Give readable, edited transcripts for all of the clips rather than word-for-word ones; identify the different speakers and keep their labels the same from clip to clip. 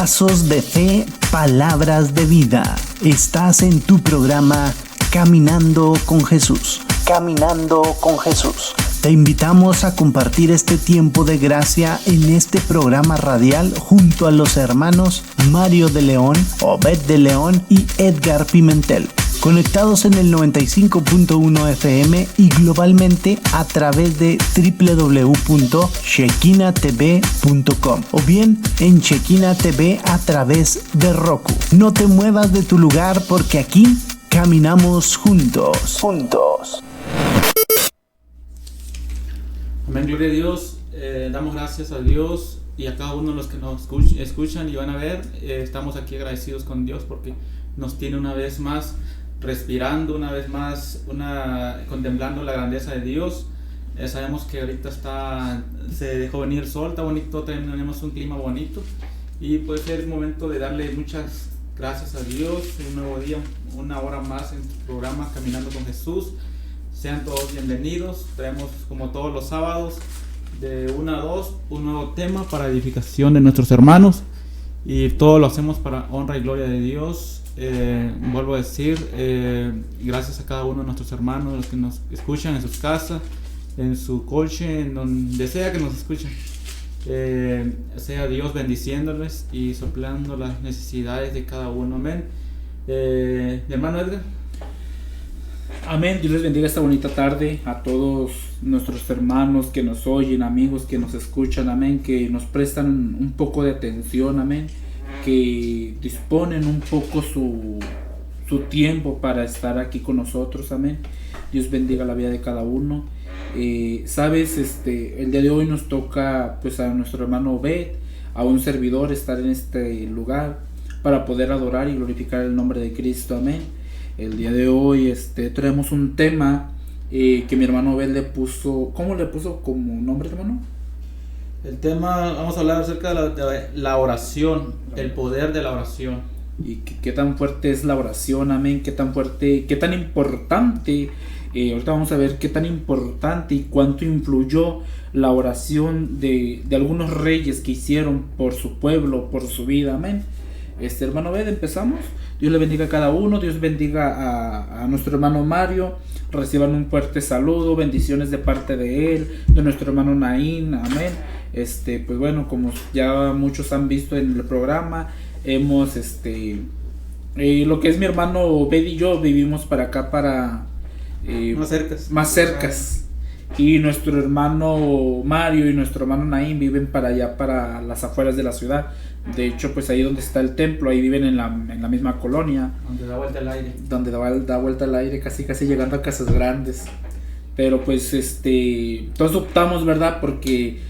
Speaker 1: Pasos de fe, palabras de vida. Estás en tu programa Caminando con Jesús. Caminando con Jesús. Te invitamos a compartir este tiempo de gracia en este programa radial junto a los hermanos Mario de León, Obed de León y Edgar Pimentel. Conectados en el 95.1 FM y globalmente a través de www.shekinatv.com o bien en Shekinah TV a través de Roku. No te muevas de tu lugar porque aquí caminamos juntos.
Speaker 2: Amén, gloria a Dios. Damos gracias a Dios y a cada uno de los que nos escuchan y van a ver. Estamos aquí agradecidos con Dios porque nos tiene una vez más respirando, una vez más contemplando la grandeza de Dios. Sabemos que ahorita se dejó venir el sol, está bonito, tenemos un clima bonito y puede ser el momento de darle muchas gracias a Dios. Un nuevo día, una hora más en tu programa Caminando con Jesús. Sean todos bienvenidos. Traemos como todos los sábados de 1 a 2 un nuevo tema para edificación de nuestros hermanos y todo lo hacemos para honra y gloria de Dios. Vuelvo a decir, gracias a cada uno de nuestros hermanos, los que nos escuchan en sus casas, en su coche, en donde sea que nos escuchen. Sea Dios bendiciéndoles y soplando las necesidades de cada uno. Amén. Hermano Edgar.
Speaker 3: Amén. Dios les bendiga esta bonita tarde a todos nuestros hermanos que nos oyen, amigos que nos escuchan, amén, que nos prestan un poco de atención, amén, que disponen un poco su tiempo para estar aquí con nosotros, amén. Dios bendiga la vida de cada uno. Sabes, el día de hoy nos toca pues a nuestro hermano Obed, a un servidor, estar en este lugar para poder adorar y glorificar el nombre de Cristo, amén. El día de hoy traemos un tema que mi hermano Obed le puso. ¿Cómo le puso como nombre, hermano?
Speaker 2: El tema, vamos a hablar acerca de la oración, el poder de la oración.
Speaker 3: Y qué tan fuerte es la oración, amén, qué tan fuerte, qué tan importante. Ahorita vamos a ver qué tan importante y cuánto influyó la oración de algunos reyes que hicieron por su pueblo, por su vida, amén. Hermano Obed, empezamos. Dios le bendiga a cada uno. Dios bendiga a nuestro hermano Mario. Reciban un fuerte saludo, bendiciones de parte de él, de nuestro hermano Naín, amén. Pues bueno, como ya muchos han visto en el programa, hemos lo que es mi hermano Obed y yo vivimos para acá, para más cercas. Y nuestro hermano Mario y nuestro hermano Naín viven para allá, para las afueras de la ciudad. De hecho, pues ahí donde está el templo, ahí viven en la misma colonia.
Speaker 2: Donde da vuelta el aire.
Speaker 3: Donde da vuelta el aire, casi llegando a casas grandes. Pero pues todos optamos, ¿verdad? Porque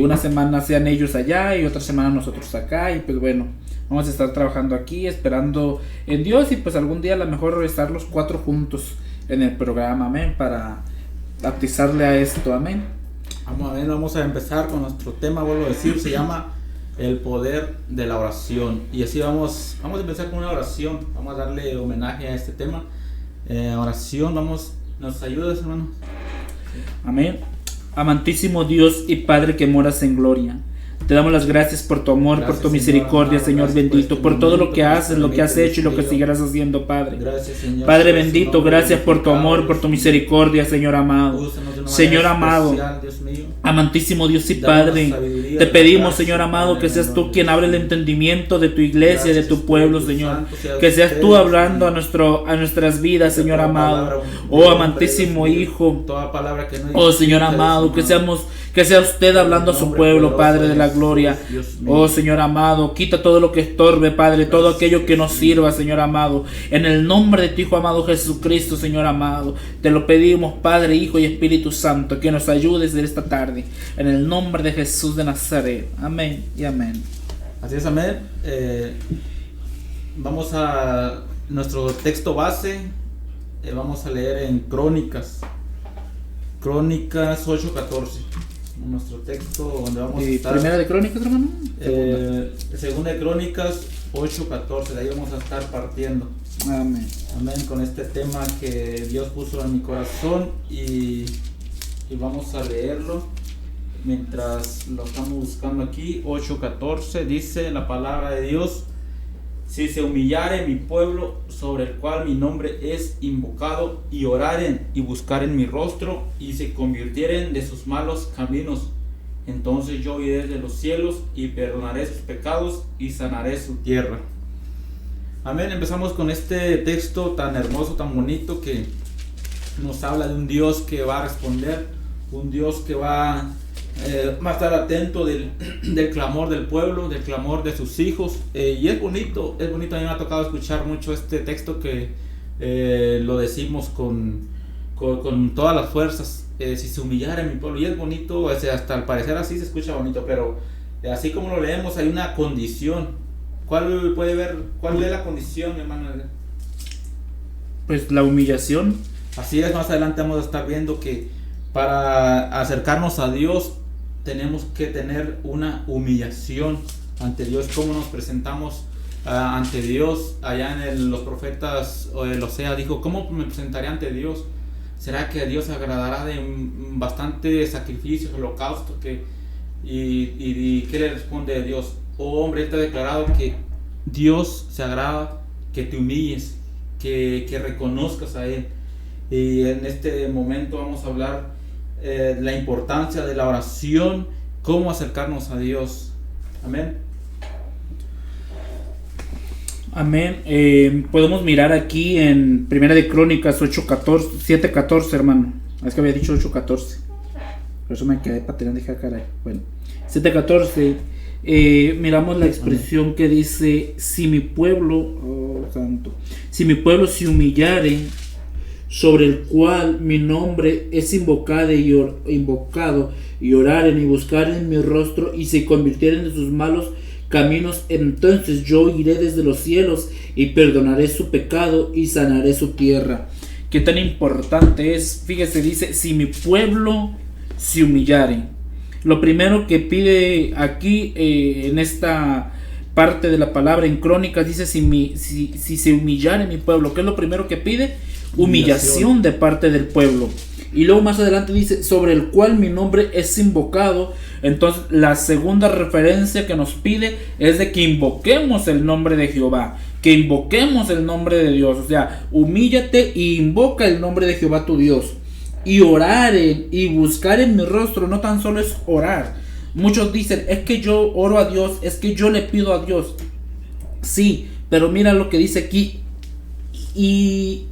Speaker 3: una semana sean ellos allá y otra semana nosotros acá. Y pues bueno, vamos a estar trabajando aquí, esperando en Dios. Y pues algún día a lo mejor estar los 4 juntos en el programa, amén, para baptizarle a esto, amén.
Speaker 2: Vamos a empezar con nuestro tema, vuelvo a decir, se llama el poder de la oración. Y así vamos a empezar con una oración. Vamos a darle homenaje a este tema. Oración, ¿nos ayudas, hermano?
Speaker 3: Amén. Amantísimo Dios y Padre que moras en gloria, te damos las gracias por tu amor, gracias, por tu misericordia, Señor bendito, por todo lo que haces, lo que has hecho y lo que seguirás haciendo, Padre.
Speaker 2: Gracias, Señor.
Speaker 3: Padre bendito, gracias por tu amor, por tu misericordia, Señor amado. Señor amado, amantísimo Dios y Padre, te pedimos, Señor amado, que seas tú quien abre el entendimiento de tu iglesia, de tu pueblo, Señor. Que seas tú hablando a nuestras vidas, Señor amado. Oh amantísimo Hijo, oh Señor amado, que sea usted hablando a su pueblo, Padre de la gloria. Oh Señor amado, quita todo lo que estorbe, Padre, todo aquello que nos sirva, Señor amado, en el nombre de tu Hijo amado Jesucristo, Señor amado. Te lo pedimos, Padre, Hijo y Espíritu Santo, que nos ayudes en esta tarde, en el nombre de Jesús de Nazaret. Amén y amén.
Speaker 2: Así es, amén. Vamos a nuestro texto base. Vamos a leer en Crónicas 8:14. Nuestro texto donde vamos a estar.
Speaker 3: ¿Primera de Crónicas, hermano?
Speaker 2: Segunda de Crónicas 8:14. De ahí vamos a estar partiendo.
Speaker 3: Amén.
Speaker 2: Amén. Con este tema que Dios puso en mi corazón y vamos a leerlo. mientras lo estamos buscando aquí, 8:14, dice la palabra de Dios: si se humillare mi pueblo, sobre el cual mi nombre es invocado, y oraren y buscaren mi rostro, y se convirtieren de sus malos caminos, entonces yo iré desde los cielos y perdonaré sus pecados y sanaré su tierra. Amén. Empezamos con este texto tan hermoso, tan bonito, que nos habla de un Dios que va a responder, un Dios que va a estar atento del clamor del pueblo, del clamor de sus hijos. Y es bonito, a mí me ha tocado escuchar mucho este texto, que lo decimos con todas las fuerzas: si se humillara mi pueblo. Y es bonito, o sea, hasta al parecer así se escucha bonito, pero así como lo leemos hay una condición. ¿Cuál es la condición, mi hermano?
Speaker 3: Pues la humillación.
Speaker 2: Así es, más adelante vamos a estar viendo que para acercarnos a Dios tenemos que tener una humillación ante Dios. ¿Cómo nos presentamos ante Dios? Allá en los profetas, el Osea dijo: ¿cómo me presentaré ante Dios? ¿Será que Dios se agradará de bastante sacrificios, holocaustos? ¿Y qué le responde Dios? Oh hombre, te he declarado que Dios se agrada que te humilles, que reconozcas a Él. Y en este momento vamos a hablar la importancia de la oración, cómo acercarnos a Dios. Amén.
Speaker 3: Amén. Podemos mirar aquí en Primera de Crónicas 7:14, hermano. Es que había dicho 8:14. Por eso me quedé patinando, dije, caray. Bueno, 7:14. Miramos la expresión que dice: si mi pueblo, si mi pueblo se humillare, sobre el cual mi nombre es invocado, y oraren y buscaren mi rostro, y se convirtieren de sus malos caminos, entonces yo iré desde los cielos y perdonaré su pecado y sanaré su tierra. Qué tan importante es. Fíjese, dice: si mi pueblo se humillare. Lo primero que pide aquí en esta parte de la palabra en Crónicas, dice: si se humillare mi pueblo. ¿Qué es lo primero que pide? Humillación de parte del pueblo. Y luego más adelante dice: sobre el cual mi nombre es invocado. Entonces la segunda referencia que nos pide es de que invoquemos el nombre de Jehová, que invoquemos el nombre de Dios. O sea, humíllate e invoca el nombre de Jehová tu Dios. Y oraren y buscar en mi rostro. No tan solo es orar. Muchos dicen: es que yo oro a Dios, es que yo le pido a Dios. Sí, pero mira lo que dice aquí: y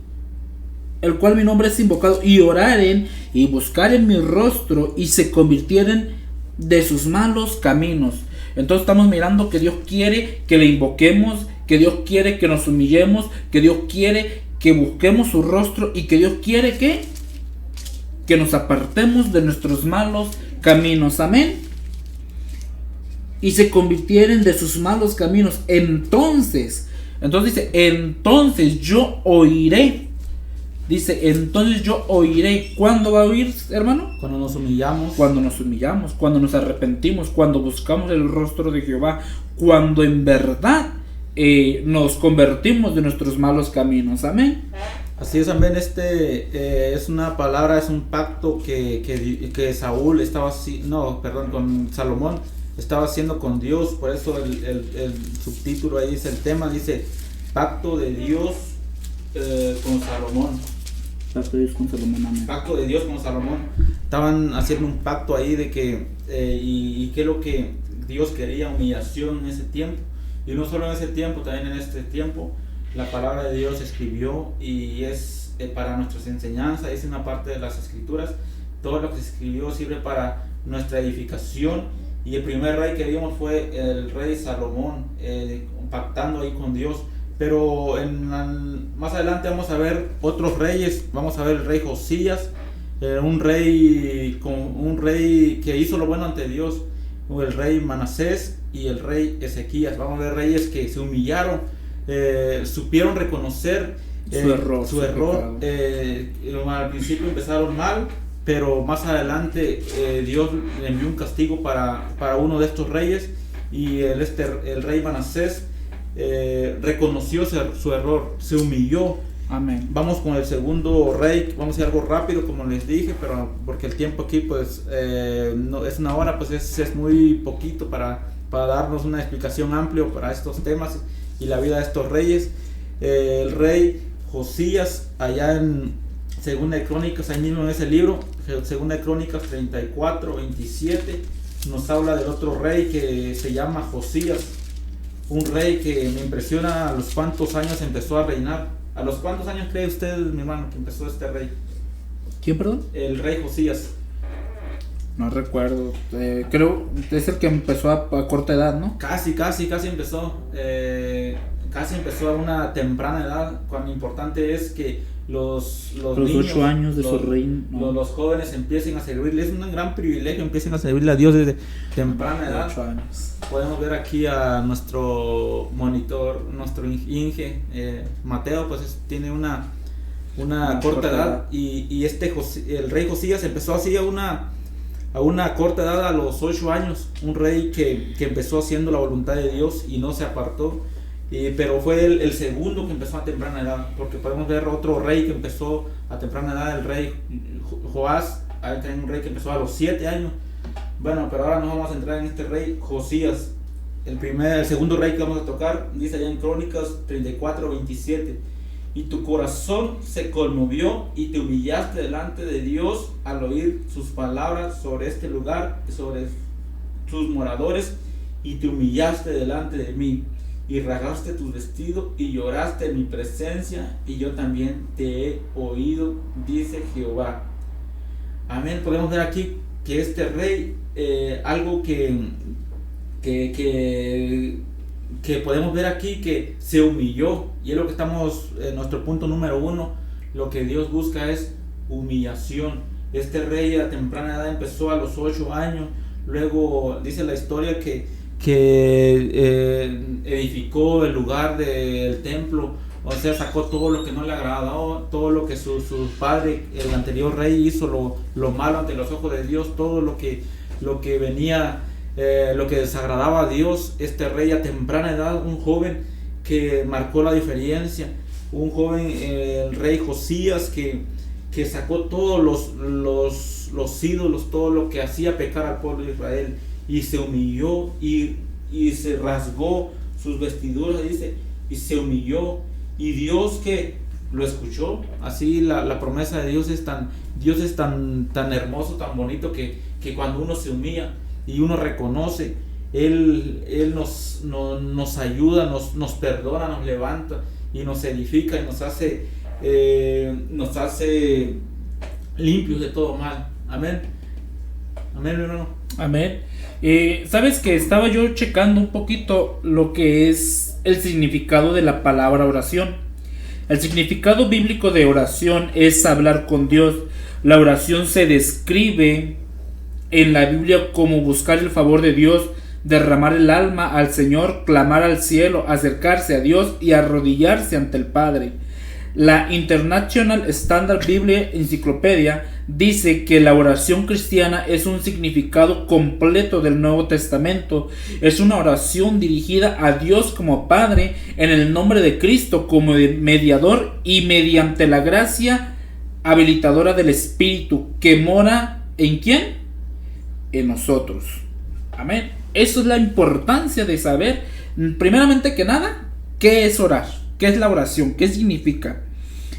Speaker 3: el cual mi nombre es invocado, y oraren y buscaren mi rostro, y se convirtieren de sus malos caminos. Entonces estamos mirando que Dios quiere que le invoquemos, que Dios quiere que nos humillemos, que Dios quiere que busquemos su rostro, y que Dios quiere que nos apartemos de nuestros malos caminos. Amén. Y se convirtieren de sus malos caminos. Entonces dice: entonces yo oiré. Dice: entonces yo oiré. ¿Cuándo va a oír, hermano?
Speaker 2: Cuando nos humillamos.
Speaker 3: Cuando nos humillamos, cuando nos arrepentimos, cuando buscamos el rostro de Jehová, cuando en verdad nos convertimos de nuestros malos caminos. Amén.
Speaker 2: Así es, amén. Es una palabra, es un pacto que Saúl estaba con Salomón estaba haciendo con Dios. Por eso el subtítulo ahí dice, el tema dice: pacto de Dios con Salomón.
Speaker 3: Pacto de Dios con Salomón, amén.
Speaker 2: Pacto de Dios con Salomón. Estaban haciendo un pacto ahí de que y qué es lo que Dios quería: humillación en ese tiempo. Y no solo en ese tiempo, también en este tiempo la palabra de Dios se escribió, y es para nuestras enseñanzas. Es una parte de las escrituras. Todo lo que se escribió sirve para nuestra edificación. Y el primer rey que vimos fue el rey Salomón, pactando ahí con Dios. Pero más adelante vamos a ver otros reyes. Vamos a ver el rey Josías, un rey que hizo lo bueno ante Dios, el rey Manasés y el rey Ezequías. Vamos a ver reyes que se humillaron, supieron reconocer su error. Al principio empezaron mal, pero más adelante Dios le envió un castigo para uno de estos reyes, y el rey Manasés reconoció su error, se humilló
Speaker 3: Amén.
Speaker 2: Vamos con el segundo rey. Vamos a ir algo rápido, como les dije, pero porque el tiempo aquí pues no es una hora, pues es muy poquito para darnos una explicación amplia para estos temas y la vida de estos reyes. El rey Josías, allá en Segunda de Crónicas, ahí mismo en ese libro, Segunda de Crónicas 34, 27, nos habla del otro rey que se llama Josías. Un rey que me impresiona a los cuántos años empezó a reinar. ¿A los cuántos años cree usted, mi hermano, que empezó este rey?
Speaker 3: ¿Quién, perdón?
Speaker 2: El rey Josías.
Speaker 3: No recuerdo. Creo es el que empezó a corta edad, ¿no?
Speaker 2: Casi empezó. Casi empezó a una temprana edad. Cuán importante es que los niños,
Speaker 3: 8 años de su reino, ¿no?
Speaker 2: los jóvenes empiecen a servirle. Es un gran privilegio, empiecen a servirle a Dios desde temprana edad.
Speaker 3: 8 años.
Speaker 2: Podemos ver aquí a nuestro monitor, nuestro Inge, Mateo, pues tiene una corta edad. Y el rey Josías empezó así a una corta edad, a los 8 años. Un rey que empezó haciendo la voluntad de Dios y no se apartó. Pero fue el segundo que empezó a temprana edad, porque podemos ver otro rey que empezó a temprana edad, el rey Joás. Hay un rey que empezó a los 7 años. Bueno, pero ahora nos vamos a entrar en este rey Josías. El segundo rey que vamos a tocar, dice allá en Crónicas 34, 27. Y tu corazón se conmovió y te humillaste delante de Dios al oír sus palabras sobre este lugar, sobre sus moradores, y te humillaste delante de mí. Y rasgaste tu vestido y lloraste en mi presencia, y yo también te he oído, dice Jehová. Amén. Podemos ver aquí que este rey, algo que podemos ver aquí, que se humilló, y es lo que estamos en nuestro punto número 1. Lo que Dios busca es humillación. Este rey a temprana edad empezó a los 8 años. Luego dice la historia que edificó el lugar del templo, o sea, sacó todo lo que no le agradó, todo lo que su padre, el anterior rey, hizo lo malo ante los ojos de Dios, todo lo que venía, lo que desagradaba a Dios. Este rey a temprana edad, un joven que marcó la diferencia, un joven, el rey Josías, que sacó todos los ídolos, todo lo que hacía pecar al pueblo de Israel, y se humilló y se rasgó sus vestiduras, dice, y se humilló, y Dios que lo escuchó. Así la promesa de Dios es tan hermoso, tan bonito, que cuando uno se humilla y uno reconoce, Él nos ayuda, nos perdona, nos levanta y nos edifica y nos hace limpios de todo mal. Amén. Amén, hermano.
Speaker 3: Amén. Sabes que estaba yo checando un poquito lo que es el significado de la palabra oración. El significado bíblico de oración es hablar con Dios. La oración se describe en la Biblia como buscar el favor de Dios, derramar el alma al Señor, clamar al cielo, acercarse a Dios y arrodillarse ante el Padre. La International Standard Bible Encyclopedia dice que la oración cristiana es un significado completo del Nuevo Testamento. Es una oración dirigida a Dios como Padre en el nombre de Cristo como mediador y mediante la gracia habilitadora del Espíritu que mora ¿en quién? En nosotros. Amén. Eso es la importancia de saber, primeramente que nada, qué es orar, qué es la oración, qué significa.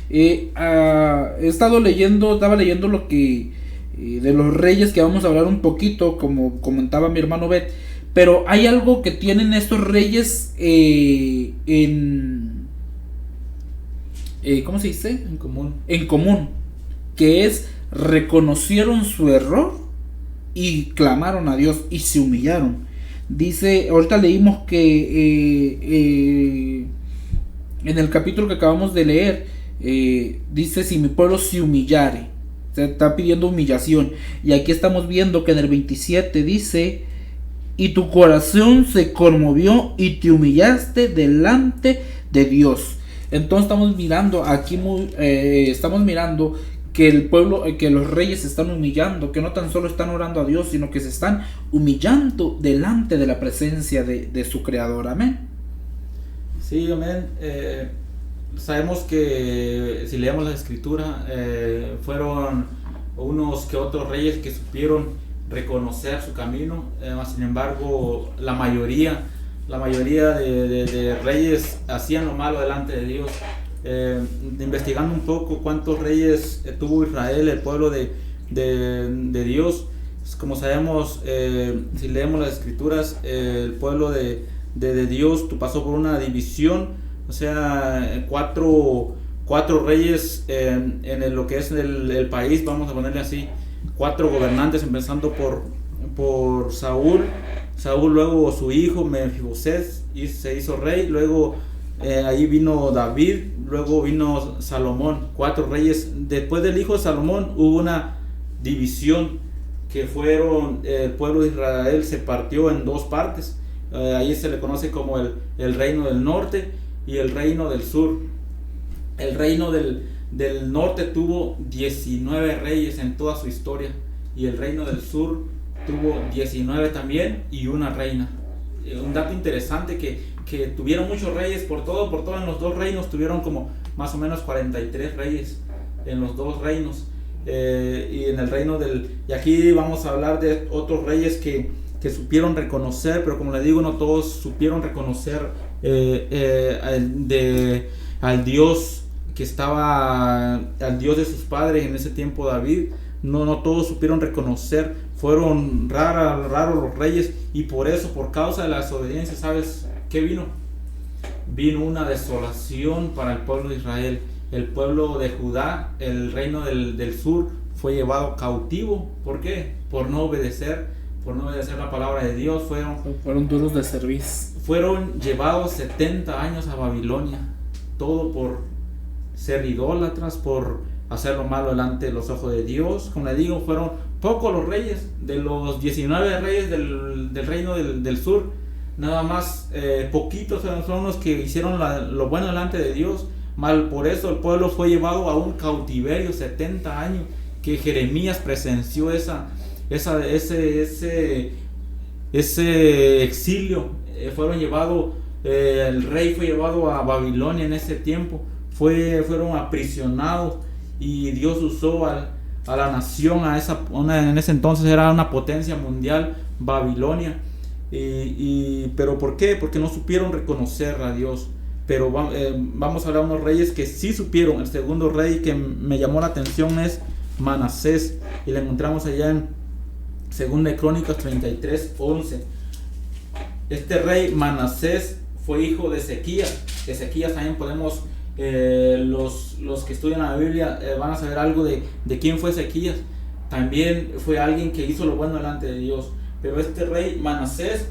Speaker 3: Estaba leyendo lo que de los reyes, que vamos a hablar un poquito, como comentaba mi hermano Bet, pero hay algo que tienen estos reyes ¿cómo se dice? En común, que es reconocieron su error y clamaron a Dios y se humillaron. Dice, ahorita leímos que en el capítulo que acabamos de leer, dice: si mi pueblo se humillare, se está pidiendo humillación. Y aquí estamos viendo que en el 27 dice: y tu corazón se conmovió y te humillaste delante de Dios. Entonces estamos mirando aquí que el pueblo, que los reyes se están humillando, que no tan solo están orando a Dios, sino que se están humillando delante de la presencia de su creador. Amén.
Speaker 2: Sí, amén. sabemos que si leemos la escritura, fueron unos que otros reyes que supieron reconocer su camino, sin embargo la mayoría de reyes hacían lo malo delante de Dios. Investigando un poco cuántos reyes tuvo Israel, el pueblo de Dios, como sabemos, si leemos las escrituras, el pueblo de Dios pasó por una división, o sea, cuatro reyes en lo que es el país, vamos a ponerle así, 4 gobernantes, empezando por Saúl, luego su hijo Mefiboset se hizo rey, luego ahí vino David, luego vino Salomón, 4 reyes. Después del hijo de Salomón hubo una división que fueron, el pueblo de Israel se partió en 2 partes. Ahí se le conoce como el reino del norte y el reino del sur. El reino del norte tuvo 19 reyes en toda su historia, y el reino del sur tuvo 19 también y una reina. Un dato interesante que tuvieron muchos reyes por todo en los 2 reinos, tuvieron como más o menos 43 reyes en los 2 reinos. Y en el reino y aquí vamos a hablar de otros reyes que supieron reconocer, pero como les digo, no todos supieron reconocer al Dios que estaba, al Dios de sus padres en ese tiempo, David. No todos supieron reconocer, fueron raros los reyes, y por eso, por causa de la desobediencia, ¿sabes qué vino? Vino una desolación para el pueblo de Israel. El pueblo de Judá, el reino del sur, fue llevado cautivo. ¿Por qué? Por no obedecer la palabra de Dios.
Speaker 3: Fueron duros de servicio.
Speaker 2: Fueron llevados 70 años a Babilonia, todo por ser idólatras, por hacer lo malo delante de los ojos de Dios. Como le digo, fueron pocos los reyes, de los 19 reyes del reino del sur, nada más poquitos son los que hicieron lo bueno delante de Dios. Por eso el pueblo fue llevado a un cautiverio 70 años, que Jeremías presenció ese exilio. Fueron llevados, el rey fue llevado a Babilonia en ese tiempo, fueron aprisionados, y Dios usó a la nación, en ese entonces era una potencia mundial, Babilonia. Pero ¿por qué? Porque no supieron reconocer a Dios. Pero vamos a hablar de unos reyes que sí supieron. El segundo rey que me llamó la atención es Manasés, y lo encontramos allá en 2 de Crónicas 33:11. Este rey Manasés fue hijo de Ezequías. Ezequías también podemos, los que estudian la Biblia van a saber algo de quién fue Ezequías. También fue alguien que hizo lo bueno delante de Dios. Pero este rey Manasés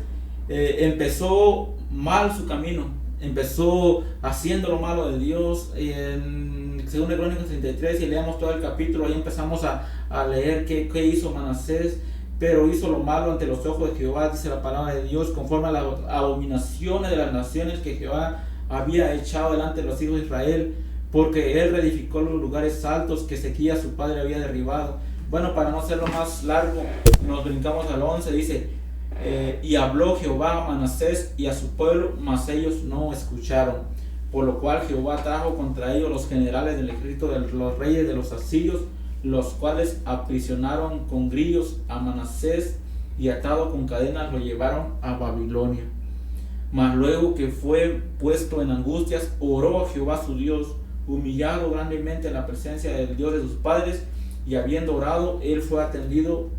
Speaker 2: empezó mal su camino, empezó haciendo lo malo de Dios. En 2 de Crónicas 33, y leamos todo el capítulo, ahí empezamos a leer qué hizo Manasés. Pero hizo lo malo ante los ojos de Jehová, dice la palabra de Dios, conforme a las abominaciones de las naciones que Jehová había echado delante de los hijos de Israel, porque él reedificó los lugares altos que Ezequías su padre había derribado. Bueno, para no hacerlo más largo, nos brincamos al 11, dice: y habló Jehová a Manasés y a su pueblo, mas ellos no escucharon, por lo cual Jehová trajo contra ellos los generales del ejército de los reyes de los asirios, los cuales aprisionaron con grillos a Manasés, y atado con cadenas lo llevaron a Babilonia. Mas luego que fue puesto en angustias, oró a Jehová su Dios, humillado grandemente en la presencia del Dios de sus padres, y habiendo orado, él fue atendido,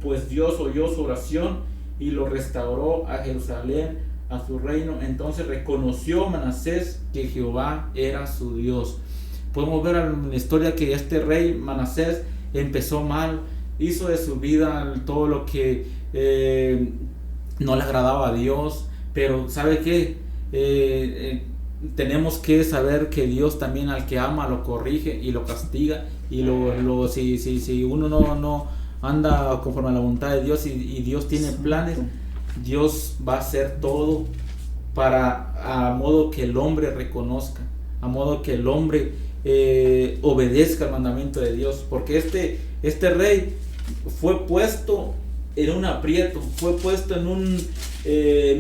Speaker 2: pues Dios oyó su oración y lo restauró a Jerusalén, a su reino. Entonces reconoció Manasés que Jehová era su Dios. Podemos ver en la historia que este rey Manasés empezó mal, hizo de su vida todo lo que no le agradaba a Dios. Pero ¿sabe qué? Tenemos que saber que Dios también al que ama lo corrige y lo castiga, y si uno no anda conforme a la voluntad de Dios, y Dios tiene planes, Dios va a hacer todo a modo que el hombre reconozca, a modo que el hombre obedezca el mandamiento de Dios. Porque este rey fue puesto en un aprieto, fue puesto en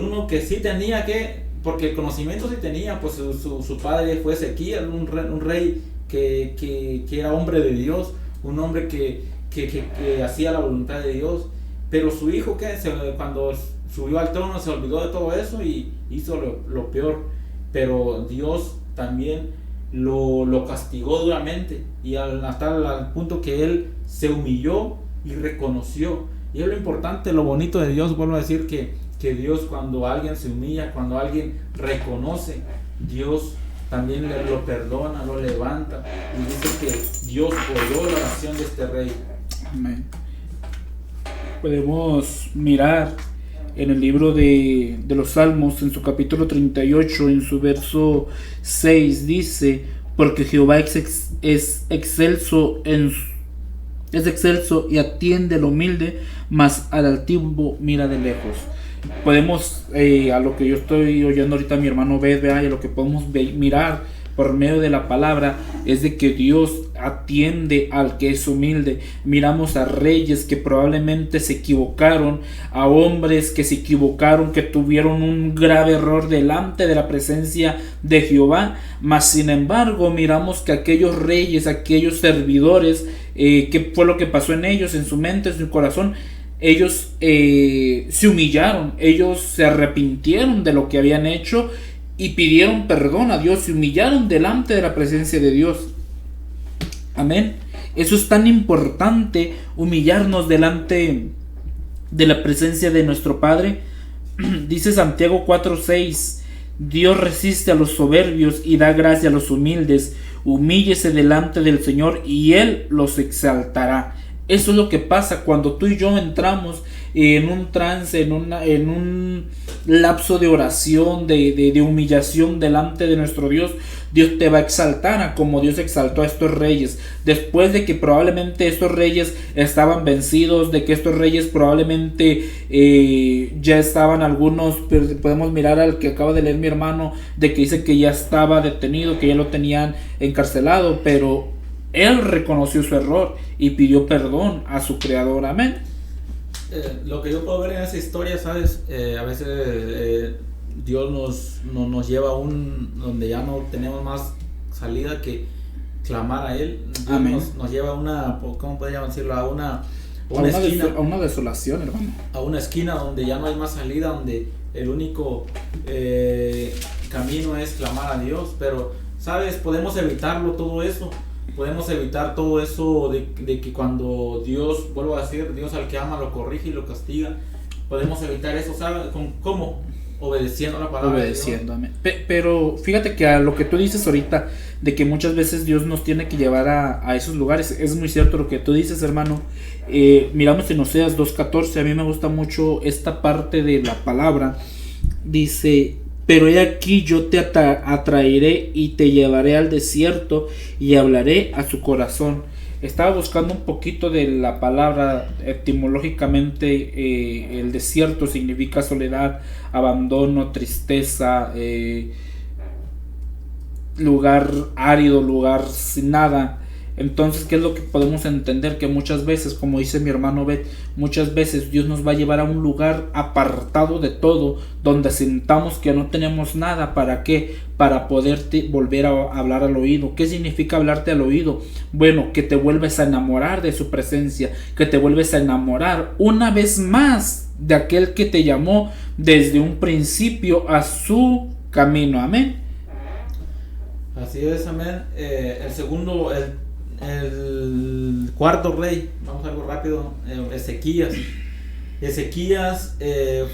Speaker 2: uno que sí tenía que porque el conocimiento sí tenía, pues su padre fue Ezequías, un rey que era hombre de Dios, un hombre que hacía la voluntad de Dios, pero su hijo cuando subió al trono se olvidó de todo eso y hizo lo peor, pero Dios también lo castigó duramente y hasta al punto que él se humilló y reconoció. Y es lo importante, lo bonito de Dios, vuelvo a decir que Dios, cuando alguien se humilla, cuando alguien reconoce, Dios también lo perdona, lo levanta, y dice que Dios oyó la oración de este rey.
Speaker 3: Amén. Podemos mirar en el libro de los Salmos, en su capítulo 38, en su verso 6, dice: porque Jehová es excelso y atiende al humilde, mas al altivo mira de lejos. Podemos, a lo que yo estoy oyendo ahorita mi hermano Bed, y a lo que podemos mirar por medio de la palabra, es de que Dios atiende al que es humilde. Miramos a reyes que probablemente se equivocaron, a hombres que se equivocaron, que tuvieron un grave error delante de la presencia de Jehová, mas sin embargo miramos que aquellos reyes, aquellos servidores, ¿qué fue lo que pasó en ellos, en su mente, en su corazón? Ellos se humillaron, ellos se arrepintieron de lo que habían hecho y pidieron perdón a Dios, se humillaron delante de la presencia de Dios. Amén. Eso es tan importante, humillarnos delante de la presencia de nuestro Padre. Dice Santiago 4:6: Dios resiste a los soberbios y da gracia a los humildes. Humíllese delante del Señor y Él los exaltará. Eso es lo que pasa cuando tú y yo entramos en un trance, en un lapso de oración, de humillación delante de nuestro Dios. Dios te va a exaltar a como Dios exaltó a estos reyes, después de que probablemente estos reyes estaban vencidos, de que estos reyes probablemente ya estaban algunos, podemos mirar al que acaba de leer mi hermano, de que dice que ya estaba detenido, que ya lo tenían encarcelado, pero él reconoció su error y pidió perdón a su creador. Amén.
Speaker 2: Lo que yo puedo ver en esa historia, ¿sabes? A veces Dios nos lleva a donde ya no tenemos más salida que clamar a Él. Dios nos lleva a una, ¿cómo podríamos decirlo? A una esquina.
Speaker 3: A una desolación, hermano.
Speaker 2: A una esquina donde ya no hay más salida, donde el único camino es clamar a Dios. Pero, ¿sabes? Podemos evitarlo todo eso. Podemos evitar todo eso de que cuando Dios, vuelvo a decir, Dios al que ama lo corrige y lo castiga. Podemos evitar eso, ¿sabes? ¿Cómo? Obedeciendo la palabra.
Speaker 3: Obedeciendo, amén. Pero fíjate que a lo que tú dices ahorita, de que muchas veces Dios nos tiene que llevar a esos lugares, es muy cierto lo que tú dices, hermano. Miramos en Oseas 2:14, a mí me gusta mucho esta parte de la palabra. Dice: pero he aquí yo te atraeré y te llevaré al desierto y hablaré a su corazón. Estaba buscando un poquito de la palabra etimológicamente. El desierto significa soledad, abandono, tristeza, lugar árido, lugar sin nada. Entonces, ¿qué es lo que podemos entender? Que muchas veces, como dice mi hermano Bet, muchas veces Dios nos va a llevar a un lugar apartado de todo, donde sintamos que no tenemos nada. ¿Para qué? Para poderte volver a hablar al oído. ¿Qué significa hablarte al oído? Bueno, que te vuelves a enamorar de su presencia, que te vuelves a enamorar una vez más de aquel que te llamó desde un principio a su camino. Amén.
Speaker 2: Así es, amén. El cuarto rey, vamos a algo rápido, Ezequías. Ezequías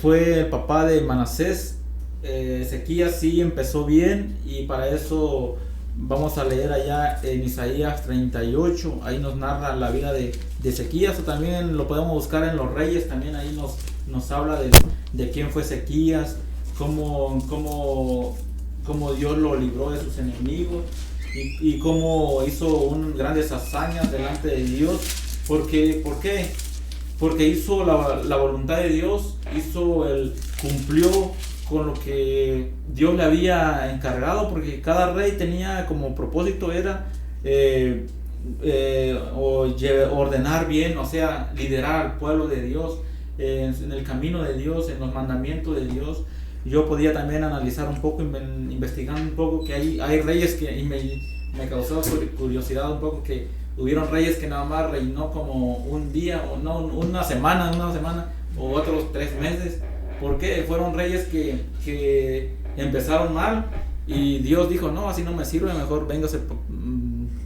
Speaker 2: fue el papá de Manasés. Ezequías sí empezó bien, y para eso vamos a leer allá en Isaías 38. Ahí nos narra la vida de Ezequías, o también lo podemos buscar en los Reyes. También ahí nos habla de quién fue Ezequías, cómo Dios lo libró de sus enemigos. Y cómo hizo grandes hazañas delante de Dios. ¿Por qué? Porque hizo la voluntad de Dios, cumplió con lo que Dios le había encargado, porque cada rey tenía como propósito era ordenar bien, o sea, liderar al pueblo de Dios en el camino de Dios, en los mandamientos de Dios. yo podía también analizar un poco, investigando un poco, que hay reyes que, y me causó curiosidad un poco, que hubieron reyes que nada más reinó como un día, o no, una semana, o otros 3 meses. ¿Por qué? Fueron reyes que empezaron mal, y Dios dijo, no, así no me sirve, mejor véngase.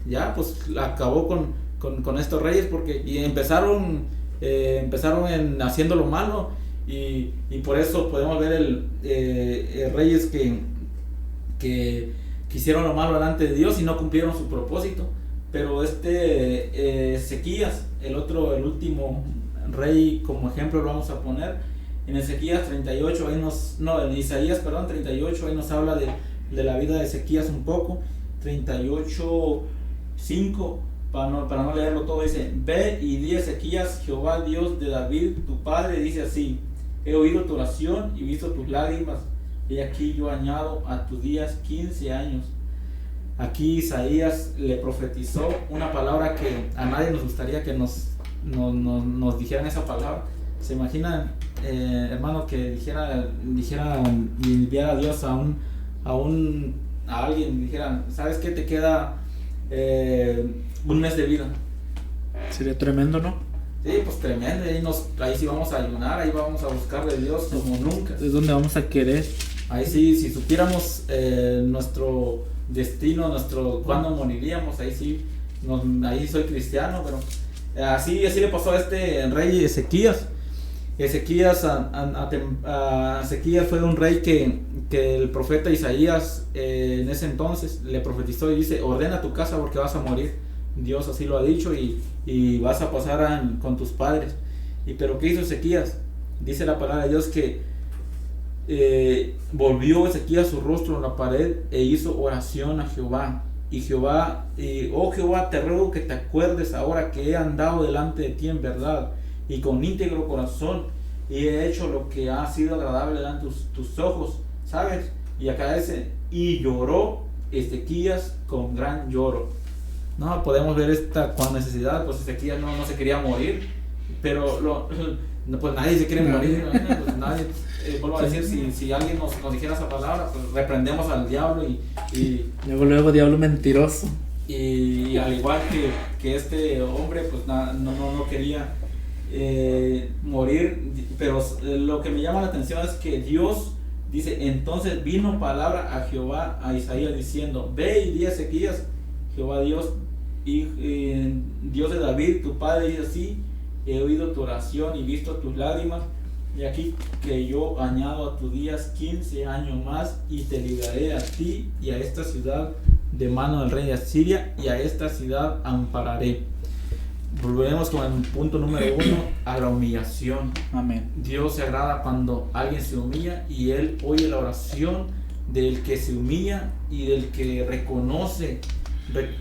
Speaker 2: Ya, pues acabó con estos reyes, porque empezaron haciendo lo malo, y por eso podemos ver reyes que hicieron lo malo delante de Dios y no cumplieron su propósito. Pero Ezequías, el último rey, como ejemplo lo vamos a poner en Ezequías 38, en Isaías 38, ahí nos habla de la vida de Ezequías un poco. 38:5, para no leerlo todo, dice: ve y di a Ezequías, Jehová Dios de David tu padre dice así: he oído tu oración y visto tus lágrimas, y aquí yo añado a tus días 15 años. Aquí Isaías le profetizó una palabra que a nadie nos gustaría que nos dijeran esa palabra. ¿Se imaginan, hermano, que dijera y enviara a Dios a alguien, dijera, ¿sabes qué? Te queda un mes de vida.
Speaker 3: Sería tremendo, ¿no?
Speaker 2: Sí, pues tremendo. Ahí sí vamos a ayunar, ahí vamos a buscar de Dios como nunca.
Speaker 3: Es donde vamos a querer.
Speaker 2: Ahí sí, si supiéramos nuestro destino, cuándo moriríamos, ahí sí, ahí soy cristiano, pero así le pasó a este rey Ezequías. Ezequías fue un rey que el profeta Isaías en ese entonces le profetizó y dice: ordena tu casa porque vas a morir. Dios así lo ha dicho, y vas a pasar con tus padres. Pero ¿qué hizo Ezequías? Dice la palabra de Dios que volvió Ezequías su rostro en la pared e hizo oración a Jehová. Oh Jehová, te ruego que te acuerdes ahora que he andado delante de ti en verdad y con íntegro corazón, y he hecho lo que ha sido agradable delante de tus ojos, ¿sabes? Y acá dice: y lloró Ezequías con gran lloro. No, podemos ver con necesidad, pues Ezequías no se quería morir, pero pues nadie se quiere morir, ¿no? Pues nadie, vuelvo a decir, si alguien nos dijera esa palabra, pues reprendemos al diablo y
Speaker 3: luego diablo mentiroso.
Speaker 2: Y al igual que este hombre, pues no quería morir. Pero lo que me llama la atención es que Dios dice: entonces vino palabra a Jehová a Isaías diciendo: ve y di a Ezequías, Jehová Dios y Dios de David tu padre dice así: he oído tu oración y visto tus lágrimas, y aquí que yo añado a tus días 15 años más, y te libraré a ti y a esta ciudad de mano del rey de Asiria, y a esta ciudad ampararé. Volveremos con el punto número 1, a la humillación.
Speaker 3: Amén.
Speaker 2: Dios se agrada cuando alguien se humilla, y Él oye la oración del que se humilla y del que reconoce.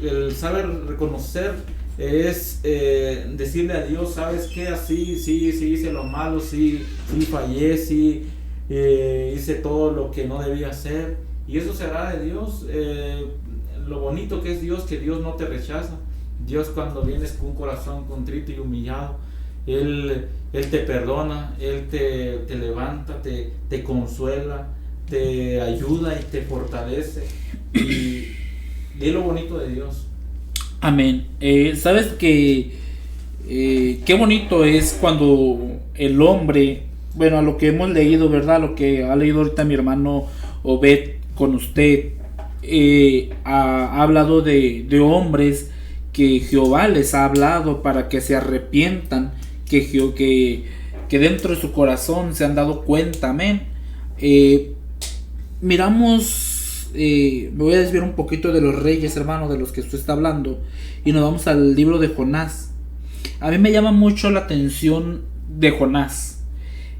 Speaker 2: El saber reconocer es decirle a Dios: ¿sabes qué? Así, sí hice lo malo, sí fallé, sí hice todo lo que no debía hacer. Y eso se agrada de Dios. Lo bonito que es Dios, que Dios no te rechaza. Dios, cuando vienes con un corazón contrito y humillado, Él te perdona, Él te levanta, te consuela, te ayuda y te fortalece. Y es lo bonito de Dios.
Speaker 3: Amén. Sabes que qué bonito es cuando el hombre, bueno, a lo que hemos leído, ¿verdad? Lo que ha leído ahorita mi hermano Obed con usted, ha hablado de hombres que Jehová les ha hablado para que se arrepientan, que dentro de su corazón se han dado cuenta. Amén. Miramos, me voy a desviar un poquito de los reyes, hermano, de los que usted está hablando, y nos vamos al libro de Jonás. A mí me llama mucho la atención de Jonás.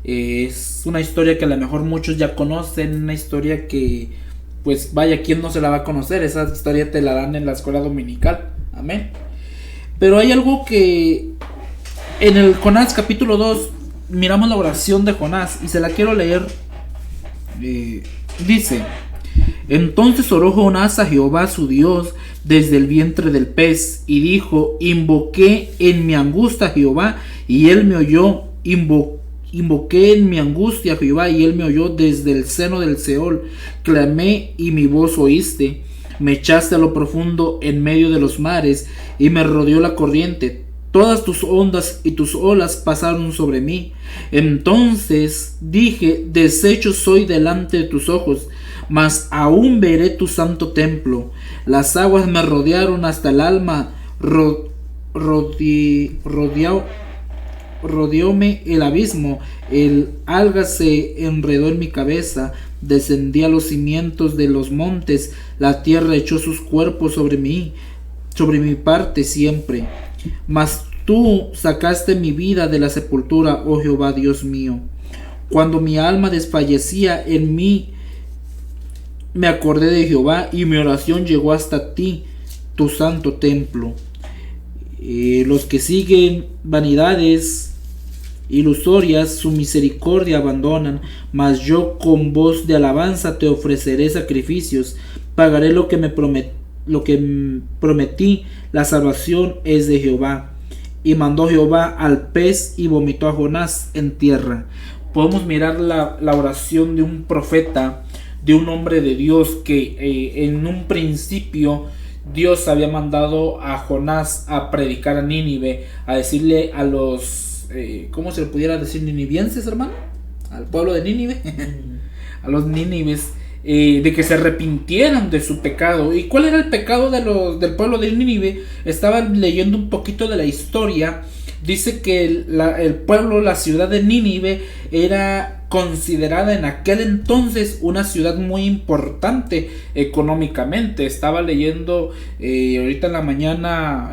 Speaker 3: Es una historia que a lo mejor muchos ya conocen, una historia que, pues vaya, ¿quién no se la va a conocer? Esa historia te la dan en la escuela dominical. Amén. Pero hay algo que en el Jonás capítulo 2 miramos la oración de Jonás, y se la quiero leer. Dice: entonces oró Jonás a Jehová su Dios desde el vientre del pez, y dijo: invoqué en mi angustia a Jehová, y él me oyó. Invoqué en mi angustia a Jehová, y él me oyó desde el seno del Seol. Clamé, y mi voz oíste. Me echaste a lo profundo en medio de los mares, y me rodeó la corriente. Todas tus ondas y tus olas pasaron sobre mí. Entonces dije: deshecho soy delante de tus ojos, mas aún veré tu santo templo. Las aguas me rodearon hasta el alma, rodeóme el abismo, el alga se enredó en mi cabeza, descendí a los cimientos de los montes, la tierra echó sus cuerpos sobre mí, sobre mi parte siempre. Mas tú sacaste mi vida de la sepultura, oh Jehová Dios mío. Cuando mi alma desfallecía en mí, me acordé de Jehová, y mi oración llegó hasta ti, tu santo templo. Los que siguen vanidades ilusorias, su misericordia abandonan, mas yo con voz de alabanza te ofreceré sacrificios. Pagaré lo que prometí, la salvación es de Jehová. Y mandó Jehová al pez, y vomitó a Jonás en tierra. Podemos mirar la oración de un profeta, de un hombre de Dios, que en un principio Dios había mandado a Jonás a predicar a Nínive, a decirle a los, ¿cómo se le pudiera decir? Ninivienses, hermano, al pueblo de Nínive, a los nínives, de que se arrepintieran de su pecado. ¿Y cuál era el pecado del pueblo de Nínive? Estaba leyendo un poquito de la historia. Dice que el pueblo, la ciudad de Nínive, era considerada en aquel entonces una ciudad muy importante económicamente. Estaba leyendo ahorita en la mañana,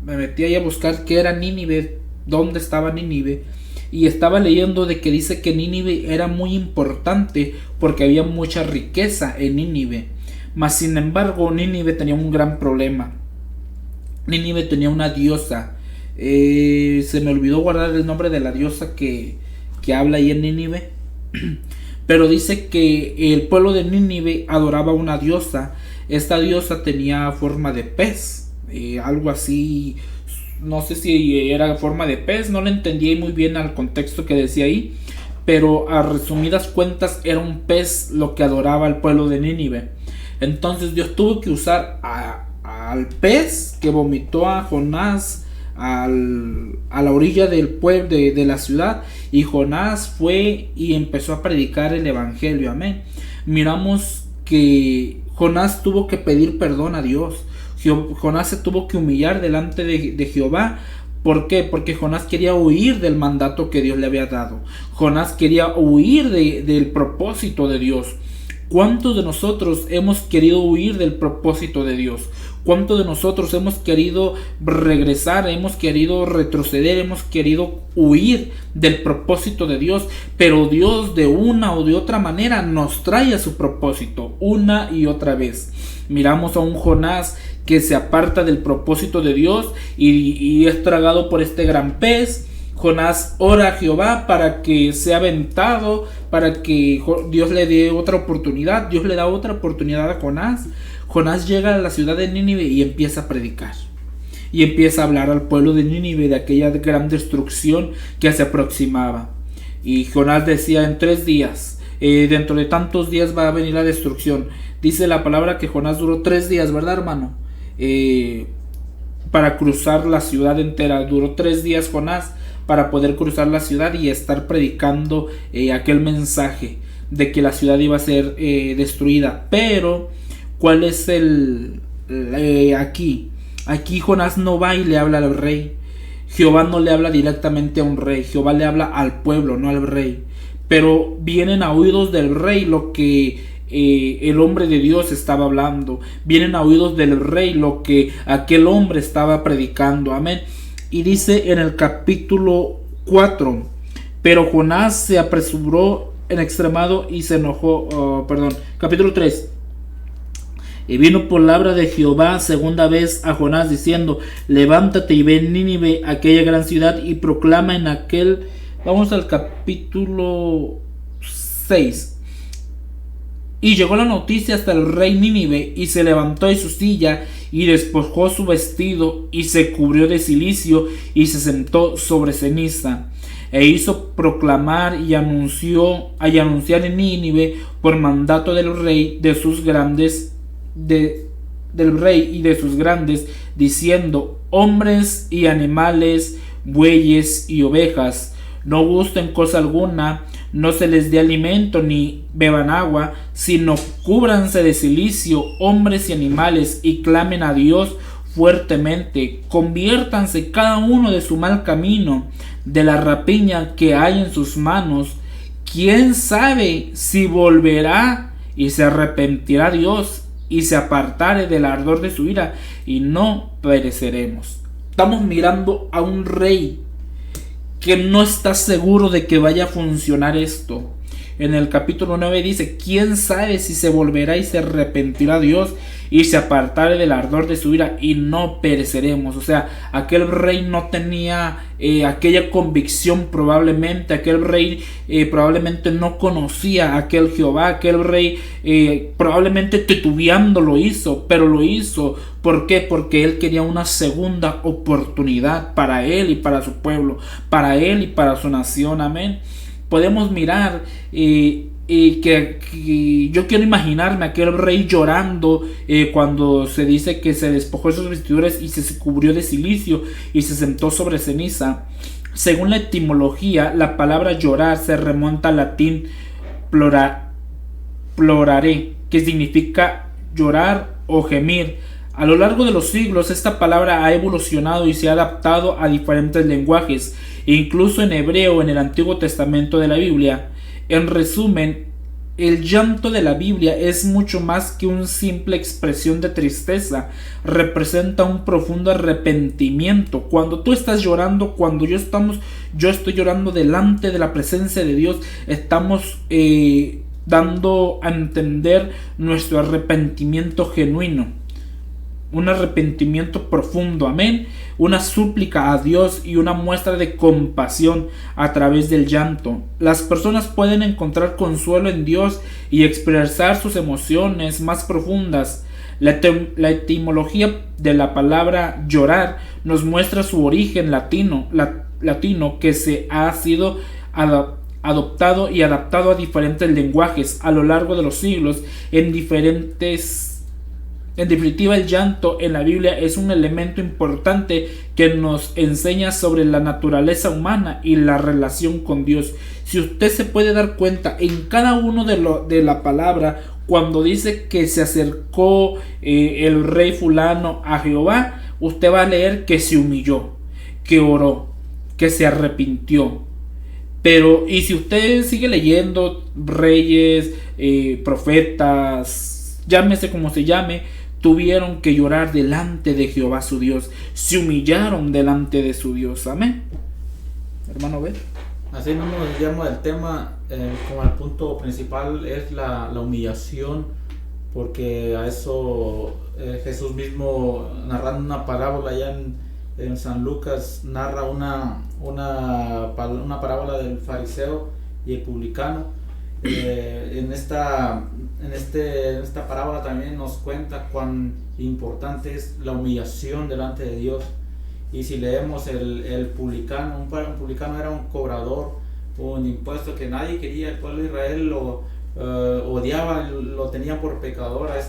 Speaker 3: me metí ahí a buscar qué era Nínive, dónde estaba Nínive, y estaba leyendo de que dice que Nínive era muy importante porque había mucha riqueza en Nínive. Mas sin embargo, Nínive tenía un gran problema. Nínive tenía una diosa. Se me olvidó guardar el nombre de la diosa que habla ahí en Nínive, pero dice que el pueblo de Nínive adoraba una diosa. Esta diosa tenía forma de pez, algo así, no sé si era forma de pez, no le entendí muy bien al contexto que decía ahí, pero a resumidas cuentas era un pez lo que adoraba el pueblo de Nínive. Entonces Dios tuvo que usar al pez que vomitó a Jonás a la orilla del pueblo de la ciudad, y Jonás fue y empezó a predicar el evangelio. Amén. Miramos que Jonás tuvo que pedir perdón a Dios. Jonás se tuvo que humillar delante de Jehová. ¿Por qué? Porque Jonás quería huir del mandato que Dios le había dado. Jonás quería huir del propósito de Dios. ¿Cuántos de nosotros hemos querido huir del propósito de Dios? ¿Cuántos de nosotros hemos querido regresar, hemos querido retroceder, hemos querido huir del propósito de Dios? Pero Dios de una o de otra manera nos trae a su propósito una y otra vez. Miramos a un Jonás que se aparta del propósito de Dios y es tragado por este gran pez. Jonás ora a Jehová para que sea aventado, para que Dios le dé otra oportunidad. Dios le da otra oportunidad a Jonás. Jonás llega a la ciudad de Nínive y empieza a predicar. Y empieza a hablar al pueblo de Nínive de aquella gran destrucción que se aproximaba. Y Jonás decía: en 3 días, dentro de tantos días va a venir la destrucción. Dice la palabra que Jonás duró 3 días, ¿verdad, hermano? Para cruzar la ciudad entera. Duró 3 días Jonás para poder cruzar la ciudad y estar predicando aquel mensaje de que la ciudad iba a ser destruida. Pero ¿cuál es aquí? Aquí Jonás no va y le habla al rey. Jehová no le habla directamente a un rey. Jehová le habla al pueblo, no al rey. Pero vienen a oídos del rey lo que el hombre de Dios estaba hablando. Vienen a oídos del rey lo que aquel hombre estaba predicando. Amén. Y dice en el capítulo 4: pero Jonás se apresuró en extremado y se enojó. Capítulo 3. Y vino palabra de Jehová segunda vez a Jonás diciendo: levántate y ve en Nínive, aquella gran ciudad, y proclama en aquel... Vamos al capítulo 6. Y llegó la noticia hasta el rey Nínive, y se levantó de su silla, y despojó su vestido, y se cubrió de cilicio, y se sentó sobre ceniza. e hizo proclamar y anunciar en Nínive por mandato del rey y de sus grandes, diciendo: hombres y animales, bueyes y ovejas, no gusten cosa alguna, no se les dé alimento ni beban agua, sino cúbranse de cilicio hombres y animales, y clamen a Dios fuertemente. Conviértanse cada uno de su mal camino, de la rapiña que hay en sus manos. ¿Quién sabe si volverá y se arrepentirá Dios y se apartare del ardor de su ira, y no pereceremos? Estamos mirando a un rey que no está seguro de que vaya a funcionar esto. En el capítulo 9 dice: ¿quién sabe si se volverá y se arrepentirá Dios y se apartare del ardor de su ira, y no pereceremos? O sea, aquel rey no tenía aquella convicción probablemente. Aquel rey probablemente no conocía a aquel Jehová. Aquel rey probablemente titubeando lo hizo, pero lo hizo. ¿Por qué? Porque él quería una segunda oportunidad para él y para su pueblo, para él y para su nación. Amén. Podemos mirar que yo quiero imaginarme a aquel rey llorando cuando se dice que se despojó de sus vestiduras y se cubrió de cilicio y se sentó sobre ceniza. Según la etimología, la palabra llorar se remonta al latín plorare, que significa llorar o gemir. A lo largo de los siglos, esta palabra ha evolucionado y se ha adaptado a diferentes lenguajes, incluso en hebreo en el Antiguo Testamento de la Biblia. En resumen, el llanto de la Biblia es mucho más que una simple expresión de tristeza. Representa un profundo arrepentimiento. Cuando tú estás llorando, cuando yo estoy llorando delante de la presencia de Dios, estamos dando a entender nuestro arrepentimiento genuino. Un arrepentimiento profundo, amén. Una súplica a Dios y una muestra de compasión a través del llanto. Las personas pueden encontrar consuelo en Dios y expresar sus emociones más profundas. La etimología de la palabra llorar nos muestra su origen latino que se ha sido adoptado y adaptado a diferentes lenguajes a lo largo de los siglos. En definitiva, el llanto en la Biblia es un elemento importante que nos enseña sobre la naturaleza humana y la relación con Dios. Si usted se puede dar cuenta, en cada uno de la palabra, cuando dice que se acercó el rey fulano a Jehová, usted va a leer que se humilló, que oró, que se arrepintió. Pero, y si usted sigue leyendo reyes, profetas, llámese como se llame, tuvieron que llorar delante de Jehová su Dios, se humillaron delante de su Dios. Amén. Hermano, ¿ves?
Speaker 2: Así mismo nos llama el tema, como el punto principal es la humillación, porque a eso Jesús mismo, narrando una parábola allá en San Lucas, narra una parábola del fariseo y el publicano. En esta parábola también nos cuenta cuán importante es la humillación delante de Dios. Y si leemos el publicano, un publicano era un cobrador, un impuesto que nadie quería. El pueblo de Israel lo odiaba, lo tenía por pecador a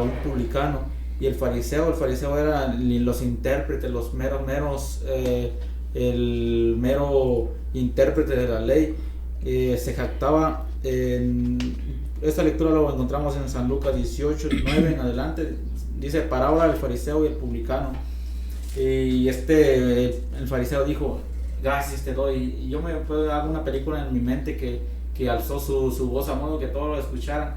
Speaker 2: un publicano. Y el fariseo eran los intérpretes, los el mero intérprete de la ley. Se jactaba. Esta lectura lo encontramos en San Lucas 18, 9 en adelante. Dice: parábola del fariseo y el publicano. Y el fariseo dijo: gracias te doy. Y yo me puedo dar una película en mi mente que alzó su voz a modo que todos lo escucharan.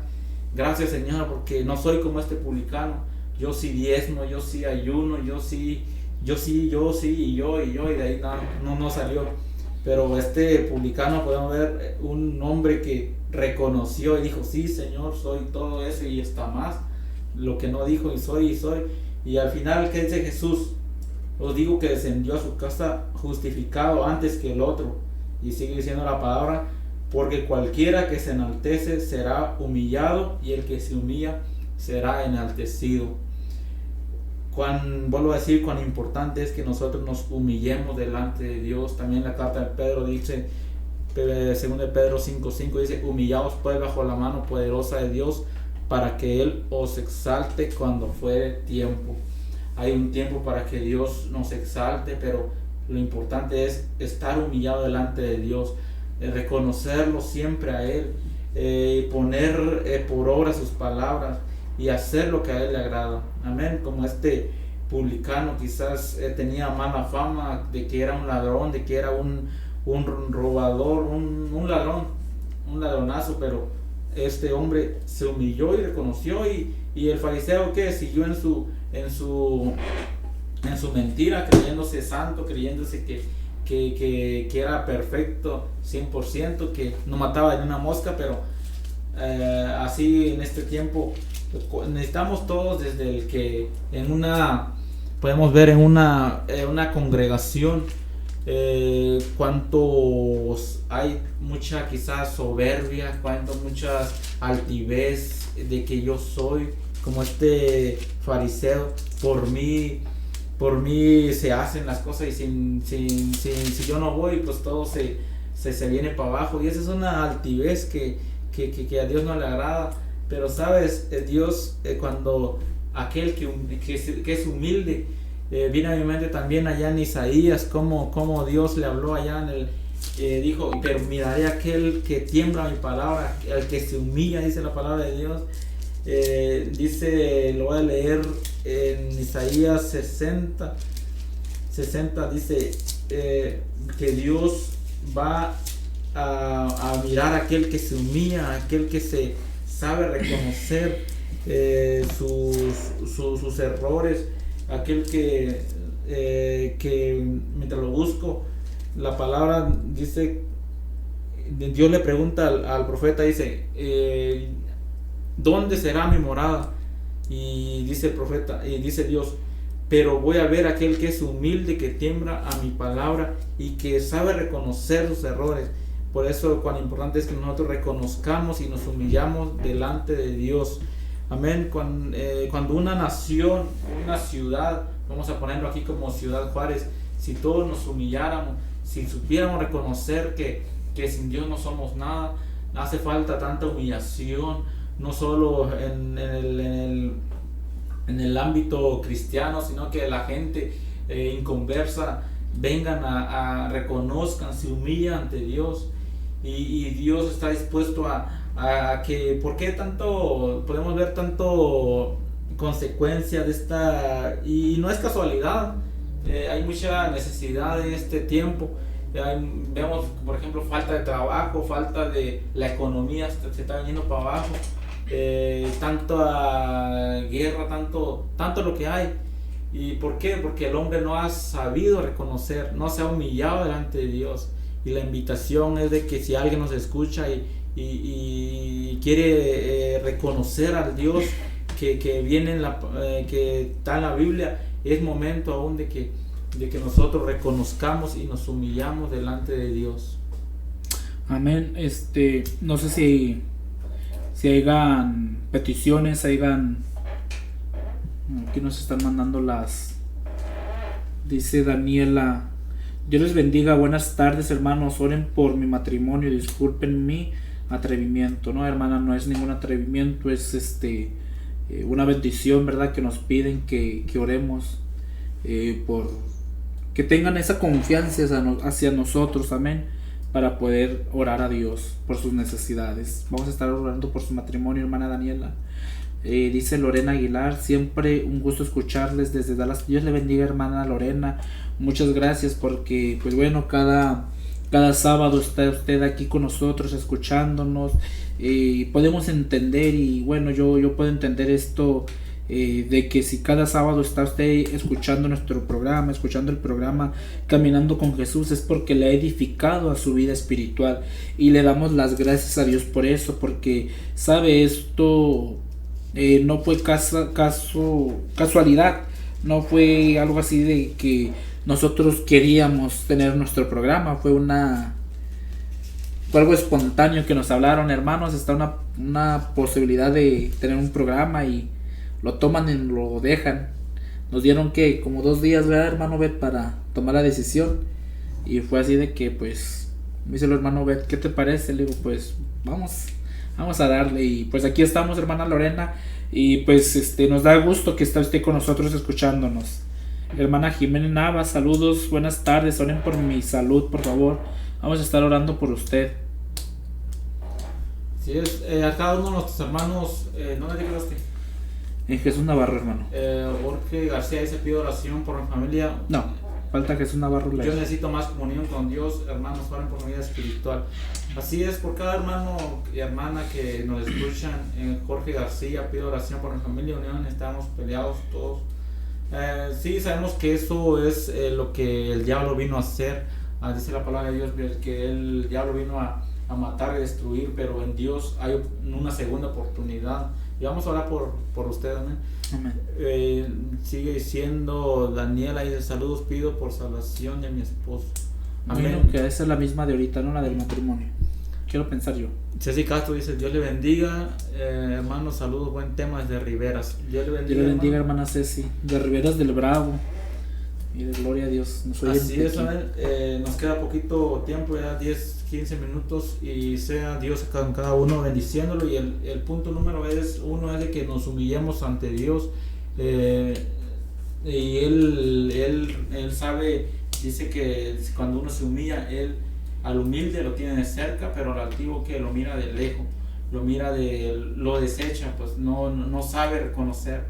Speaker 2: Gracias, Señor, porque no soy como este publicano. Yo sí diezmo, yo sí ayuno, yo sí, y de ahí no salió. Pero este publicano, podemos ver un hombre que reconoció y dijo: sí, Señor, soy todo eso y está más. Lo que no dijo, y soy. Y al final, ¿qué dice Jesús? Os digo que descendió a su casa justificado antes que el otro. Y sigue diciendo la palabra: porque cualquiera que se enaltece será humillado, y el que se humilla será enaltecido. vuelvo a decir, cuán importante es que nosotros nos humillemos delante de Dios. También la carta de Pedro dice, 2 de Pedro 5:5 dice, humillaos pues bajo la mano poderosa de Dios, para que Él os exalte cuando fuere tiempo. Hay un tiempo para que Dios nos exalte, pero lo importante es estar humillado delante de Dios, reconocerlo siempre a Él, poner por obra sus palabras y hacer lo que a Él le agrada. Amén. Como este publicano quizás tenía mala fama de que era un ladrón, de que era un robador, un ladrón, un ladronazo, pero este hombre se humilló y reconoció, y el fariseo que siguió en su mentira, creyéndose santo, creyéndose que era perfecto 100%, que no mataba ni una mosca. Pero así en este tiempo necesitamos todos, desde el que podemos ver en una congregación, cuántos hay mucha quizás soberbia, mucha altivez de que yo soy como este fariseo, por mí se hacen las cosas, y si yo no voy, pues todo se viene para abajo, y esa es una altivez que a Dios no le agrada. Pero sabes, Dios, cuando aquel que es humilde, viene a mi mente también allá en Isaías, como Dios le habló allá dijo, pero miraré a aquel que tiembla mi palabra, al que se humilla, dice la palabra de Dios. Dice, lo voy a leer en Isaías 60, dice que Dios va a mirar a aquel que se humilla, aquel que se sabe reconocer sus errores, aquel que mientras lo busco, la palabra dice, Dios le pregunta al profeta, dice, ¿dónde será mi morada? Y dice el profeta, y dice Dios, pero voy a ver a aquel que es humilde, que tiembla a mi palabra y que sabe reconocer sus errores. Por eso cuán importante es que nosotros reconozcamos y nos humillamos delante de Dios. Amén. Cuando una nación, una ciudad, vamos a ponerlo aquí como Ciudad Juárez, si todos nos humilláramos, si supiéramos reconocer que sin Dios no somos nada, hace falta tanta humillación, no solo en el ámbito cristiano, sino que la gente inconversa vengan a reconozcan, se humillan ante Dios, y Dios está dispuesto a que, ¿por qué tanto podemos ver tanto consecuencia de esta? Y no es casualidad, hay mucha necesidad en este tiempo. Vemos, por ejemplo, falta de trabajo, falta de la economía, se está yendo para abajo, tanta guerra, tanto lo que hay. ¿Y por qué? Porque el hombre no ha sabido reconocer, no se ha humillado delante de Dios. Y la invitación es de que si alguien nos escucha y quiere reconocer al Dios que viene que está en la Biblia, es momento aún de que nosotros reconozcamos y nos humillamos delante de Dios.
Speaker 3: Amén. No sé si hayan peticiones, aquí nos están mandando dice Daniela, Dios les bendiga, buenas tardes hermanos, oren por mi matrimonio, disculpen mi atrevimiento. No, hermana, no es ningún atrevimiento, es una bendición, ¿verdad? Que nos piden que oremos por que tengan esa confianza hacia nosotros, amén, para poder orar a Dios por sus necesidades. Vamos a estar orando por su matrimonio, hermana Daniela. Dice Lorena Aguilar, siempre un gusto escucharles desde Dallas. Dios le bendiga, hermana Lorena, muchas gracias, porque pues bueno, cada sábado está usted aquí con nosotros escuchándonos, podemos entender, y bueno, yo puedo entender esto, de que si cada sábado está usted escuchando nuestro programa, escuchando el programa Caminando con Jesús, es porque le ha edificado a su vida espiritual, y le damos las gracias a Dios por eso, porque sabe, esto no fue casualidad, no fue algo así de que nosotros queríamos tener nuestro programa, fue algo espontáneo que nos hablaron, hermanos, está una posibilidad de tener un programa, y lo toman y lo dejan. nos dieron que como 2 días, ¿verdad, hermano Bet, para tomar la decisión? Y fue así de que pues me dice el hermano Bet, ¿qué te parece? Le digo, pues vamos a darle. Y pues aquí estamos, hermana Lorena, y pues nos da gusto que está usted con nosotros escuchándonos. Hermana Jimena Nava, saludos, buenas tardes, oren por mi salud, por favor. Vamos a estar orando por usted.
Speaker 2: Sí, a cada uno de nuestros hermanos, ¿no le digas
Speaker 3: En Jesús Navarro, hermano.
Speaker 2: Jorge García dice, pido oración por mi familia.
Speaker 3: No, falta Jesús Navarro.
Speaker 2: Yo necesito más comunión con Dios, hermanos, oren por mi vida espiritual. Así es, por cada hermano y hermana que nos escuchan, Jorge García, pido oración por mi familia, unión, estamos peleados todos. Sí, sabemos que eso es lo que el diablo vino a hacer. Dice la palabra de Dios que el diablo vino a matar y destruir, pero en Dios hay una segunda oportunidad. Y vamos a orar por usted, amén. Sigue diciendo Daniela, dice, saludos, pido por salvación de mi esposo.
Speaker 3: Amén. Bueno, que esa es la misma de ahorita, no la del matrimonio. Quiero pensar yo.
Speaker 2: Ceci Castro dice, Dios le bendiga, hermanos, saludos, buen tema desde Riveras. Dios le bendiga,
Speaker 3: hermana Ceci, de Riveras del Bravo. Y de gloria a Dios.
Speaker 2: Así es, nos queda poquito tiempo, ya 10, 15 minutos, y sea Dios con cada uno bendiciéndolo. Y el punto número uno es de que nos humillemos ante Dios, y él sabe, dice que cuando uno se humilla, Él al humilde lo tiene de cerca, pero al altivo que lo mira de lejos, lo desecha, pues no sabe reconocer.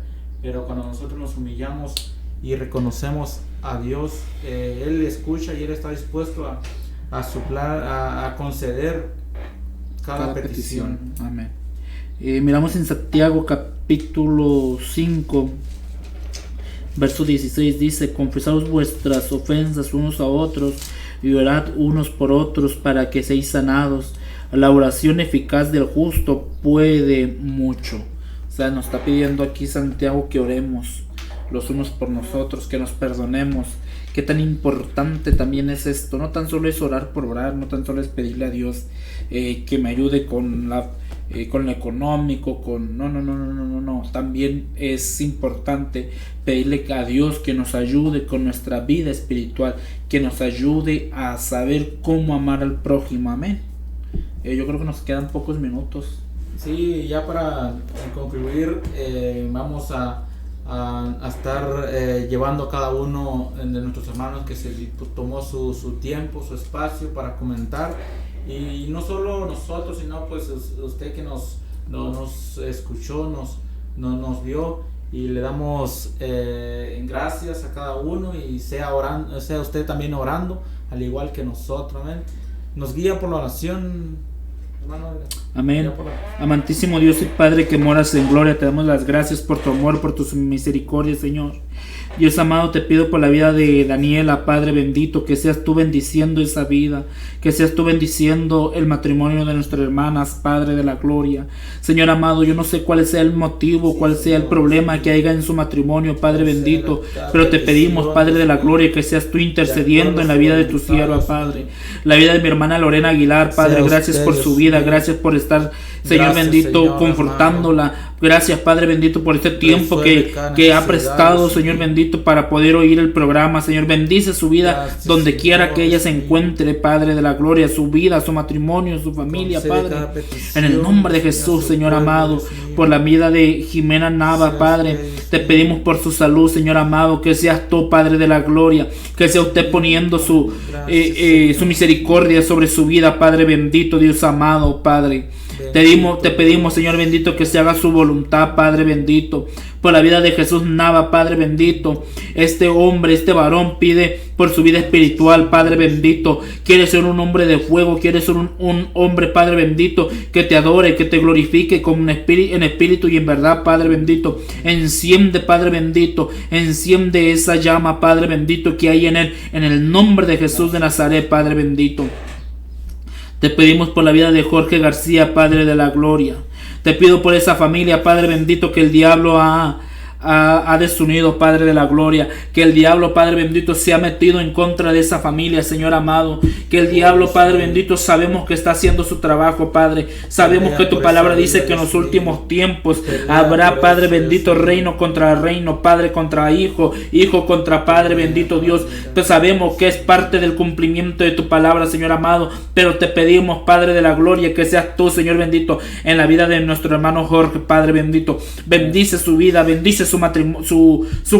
Speaker 2: Pero cuando nosotros nos humillamos y reconocemos a Dios, Él escucha y Él está dispuesto a conceder cada petición.
Speaker 3: Amén. Miramos en Santiago capítulo 5, verso 16, dice, confesaos vuestras ofensas unos a otros y orad unos por otros para que seáis sanados. La oración eficaz del justo puede mucho. O sea, nos está pidiendo aquí Santiago que oremos los unos por nosotros, que nos perdonemos. Qué tan importante también es esto. No tan solo es orar por orar, no tan solo es pedirle a Dios que me ayude con lo económico, no. También es importante pedirle a Dios que nos ayude con nuestra vida espiritual, que nos ayude a saber cómo amar al prójimo. Amén. Yo creo que nos quedan pocos minutos.
Speaker 2: Sí, ya para concluir, vamos a estar llevando a cada uno de nuestros hermanos que se tomó su tiempo, su espacio para comentar. Y no solo nosotros, sino pues usted que nos escuchó, nos vio, y le damos gracias a cada uno, y sea usted también orando al igual que nosotros. Amén. Nos guía por la oración, hermano.
Speaker 3: Amén. Amantísimo Dios y Padre que moras en gloria, te damos las gracias por tu amor, por tu misericordia, Señor. Dios amado, te pido por la vida de Daniela, Padre bendito, que seas tú bendiciendo esa vida, que seas tú bendiciendo el matrimonio de nuestras hermanas, Padre de la gloria. Señor amado, yo no sé cuál sea el motivo, cuál sea el problema que haya en su matrimonio, Padre bendito, pero te pedimos, Padre de la gloria, que seas tú intercediendo en la vida de tu sierva, Padre. La vida de mi hermana Lorena Aguilar, Padre, gracias por su vida, gracias por estar, Señor bendito, confortándola. Gracias, Padre bendito, por este tiempo que ha prestado, Señor bendito, para poder oír el programa. Señor, bendice su vida donde quiera que ella se encuentre, Padre de la gloria, su vida, su matrimonio, su familia, Padre. En el nombre de Jesús, Señor amado, por la vida de Jimena Nava, Padre, te pedimos por su salud, Señor amado, que seas tú, Padre de la gloria, que sea usted poniendo su misericordia sobre su vida, Padre bendito, Dios amado, Padre. Te pedimos, Señor bendito, que se haga su voluntad, Padre bendito, por la vida de Jesús Nava, Padre bendito. Este hombre, este varón pide por su vida espiritual, Padre bendito. Quiere ser un hombre de fuego, quiere ser un hombre, Padre bendito, que te adore, que te glorifique en espíritu y en verdad, Padre bendito. Enciende, Padre bendito, enciende esa llama, Padre bendito, que hay en él, en el nombre de Jesús de Nazaret, Padre bendito. Te pedimos por la vida de Jorge García, Padre de la gloria. Te pido por esa familia, Padre bendito, que el diablo ha ha desunido, Padre de la gloria. Que el diablo, Padre bendito, se ha metido en contra de esa familia, Señor amado. Que el diablo, Padre bendito, sabemos que está haciendo su trabajo, Padre. Sabemos que tu palabra dice que en los últimos tiempos habrá, Padre bendito, reino contra reino, Padre contra hijo, hijo contra Padre bendito Dios. Pues sabemos que es parte del cumplimiento de tu palabra, Señor amado. Pero te pedimos, Padre de la gloria, que seas tú, Señor bendito, en la vida de nuestro hermano Jorge, Padre bendito. Bendice su vida, bendice su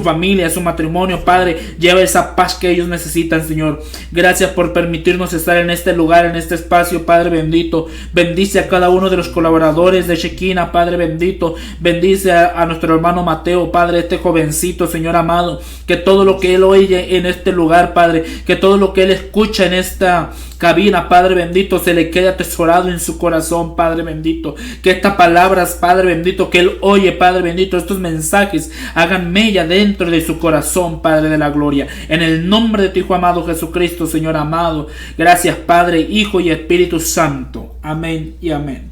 Speaker 3: familia, su matrimonio, Padre. Lleva esa paz que ellos necesitan, Señor. Gracias por permitirnos estar en este lugar, en este espacio, Padre bendito. Bendice a cada uno de los colaboradores de Shekinah, Padre bendito. Bendice a nuestro hermano Mateo, Padre, este jovencito, Señor amado. Que todo lo que él oye en este lugar, Padre, que todo lo que él escucha en esta cabina, Padre bendito, se le quede atesorado en su corazón, Padre bendito. Que estas palabras, Padre bendito, que él oye, Padre bendito, estos mensajes hagan mella dentro de su corazón, Padre de la gloria. En el nombre de tu Hijo amado Jesucristo, Señor amado. Gracias, Padre, Hijo y Espíritu Santo. Amén y amén.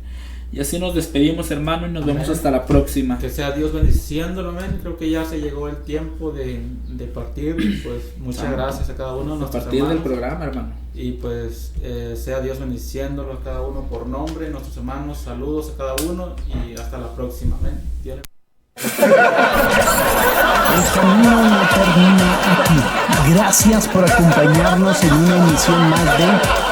Speaker 3: Y así nos despedimos, hermano, y nos vemos hasta la próxima.
Speaker 2: Que sea Dios bendiciéndolo, amén. Creo que ya se llegó el tiempo de partir. Pues muchas gracias a cada uno de nuestros
Speaker 3: partir
Speaker 2: hermanos
Speaker 3: del programa, hermano.
Speaker 2: Y pues sea Dios bendiciéndolo a cada uno por nombre, nuestros hermanos. Saludos a cada uno y hasta la próxima, amén. Dios.
Speaker 1: El camino no termina aquí. Gracias por acompañarnos en una emisión más de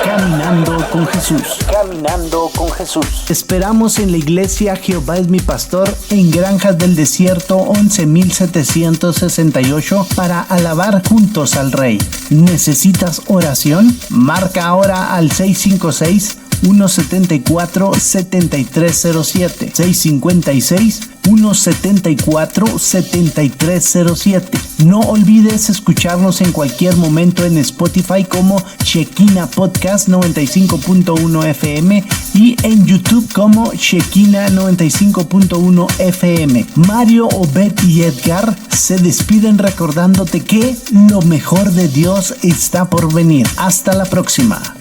Speaker 1: Caminando con Jesús. Caminando con Jesús. Esperamos en la iglesia Jehová es mi pastor en Granjas del Desierto 11.768 para alabar juntos al Rey. ¿Necesitas oración? Marca ahora al 656-174-7307. 656-174-7307. No olvides escucharnos en cualquier momento en Spotify como Shekinah Podcast 95.1 FM y en YouTube como Shekinah 95.1 FM. Mario, Obed y Edgar se despiden recordándote que lo mejor de Dios está por venir. Hasta la próxima.